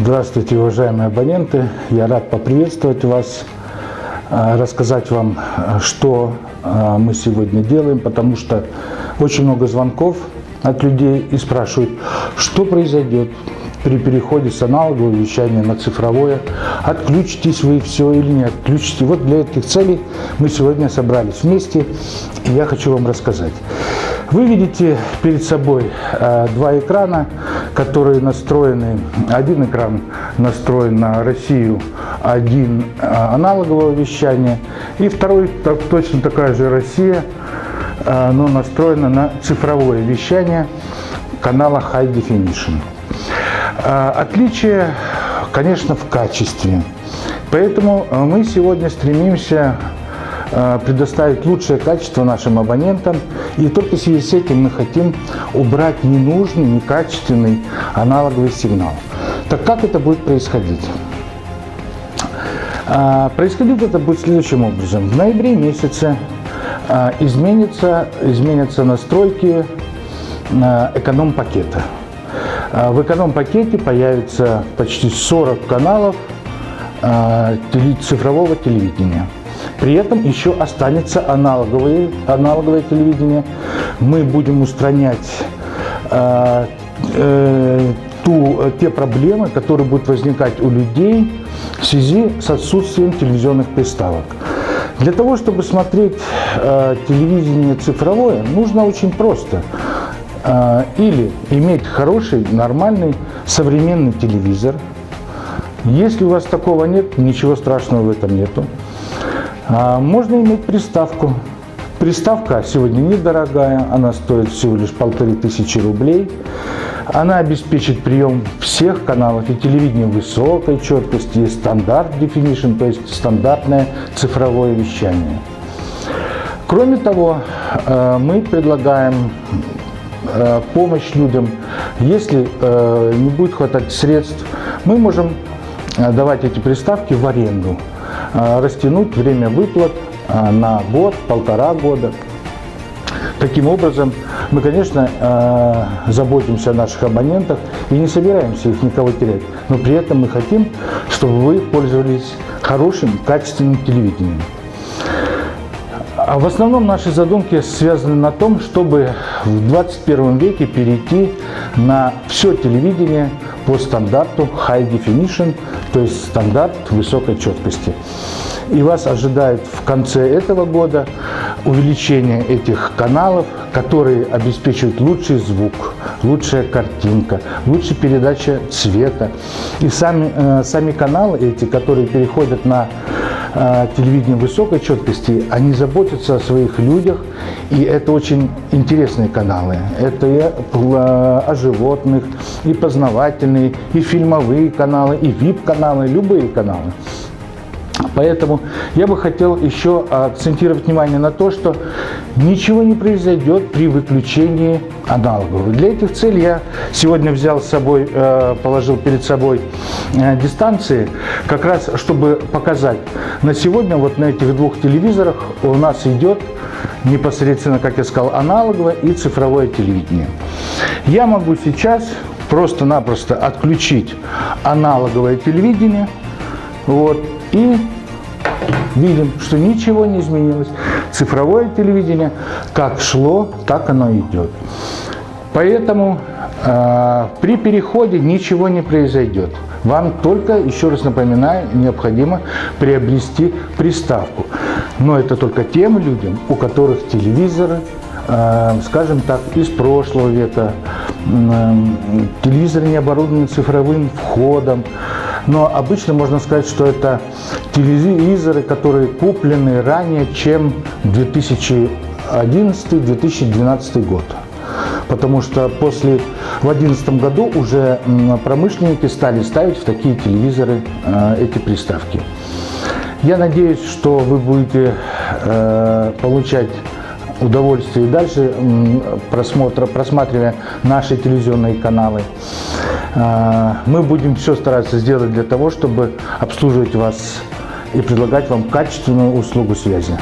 Здравствуйте, уважаемые абоненты! Я рад поприветствовать вас, рассказать вам, что мы сегодня делаем, потому что очень много звонков от людей и спрашивают, что произойдет при переходе с аналогового вещания на цифровое, отключитесь вы все или не отключите. Вот для этих целей мы сегодня собрались вместе, и я хочу вам рассказать. Вы видите перед собой два экрана, которые настроены. Один экран настроен на Россию, один аналогового вещания, и второй точно такая же Россия, но настроена на цифровое вещание канала High Definition. Отличие, конечно, в качестве. Поэтому мы сегодня стремимся предоставить лучшее качество нашим абонентам. И только в связи с этим мы хотим убрать ненужный, некачественный аналоговый сигнал. Так как это будет происходить? Происходить это будет следующим образом. В ноябре месяце изменятся настройки эконом-пакета. В эконом-пакете появится почти 40 каналов цифрового телевидения. При этом еще останется аналоговое телевидение. Мы будем устранять те проблемы, которые будут возникать у людей в связи с отсутствием телевизионных приставок. Для того, чтобы смотреть телевидение цифровое, нужно очень просто. Или иметь хороший, нормальный, современный телевизор. Если у вас такого нет, ничего страшного в этом нету. Можно иметь приставку. Приставка сегодня недорогая, она стоит всего лишь 1500 рублей. Она обеспечит прием всех каналов и телевидения высокой четкости, и стандарт definition, то есть стандартное цифровое вещание. Кроме того, мы предлагаем помощь людям. Если не будет хватать средств, мы можем давать эти приставки в аренду, растянуть время выплат на год, полтора года. Таким образом, мы, конечно, заботимся о наших абонентах и не собираемся их никого терять, но при этом мы хотим, чтобы вы пользовались хорошим, качественным телевидением. А в основном наши задумки связаны на том, чтобы в 21 веке перейти на все телевидение по стандарту High Definition, то есть стандарт высокой четкости. И вас ожидает в конце этого года увеличение этих каналов, которые обеспечивают лучший звук, лучшая картинка, лучшая передача цвета. И сами каналы эти, которые переходят на телевидение высокой четкости, они заботятся о своих людях, и это очень интересные каналы. Это и о животных, и познавательные, и фильмовые каналы, и VIP-каналы, любые каналы. Поэтому я бы хотел еще акцентировать внимание на то, что ничего не произойдет при выключении аналоговых. Для этих целей я сегодня взял с собой, положил перед собой дистанции, как раз чтобы показать. На сегодня вот на этих двух телевизорах у нас идет непосредственно, как я сказал, аналоговое и цифровое телевидение. Я могу сейчас просто-напросто отключить аналоговое телевидение, вот, и видим, что ничего не изменилось. Цифровое телевидение как шло, так оно идет. Поэтому при переходе ничего не произойдет. Вам только, еще раз напоминаю, необходимо приобрести приставку. Но это только тем людям, у которых телевизоры, скажем так, из прошлого века, телевизоры не оборудованы цифровым входом. Но обычно можно сказать, что это телевизоры, которые куплены ранее, чем 2011-2012 год. Потому что в 2011 году уже промышленники стали ставить в такие телевизоры эти приставки. Я надеюсь, что вы будете получать удовольствие и дальше просматривая наши телевизионные каналы. Мы будем все стараться сделать для того, чтобы обслуживать вас и предлагать вам качественную услугу связи.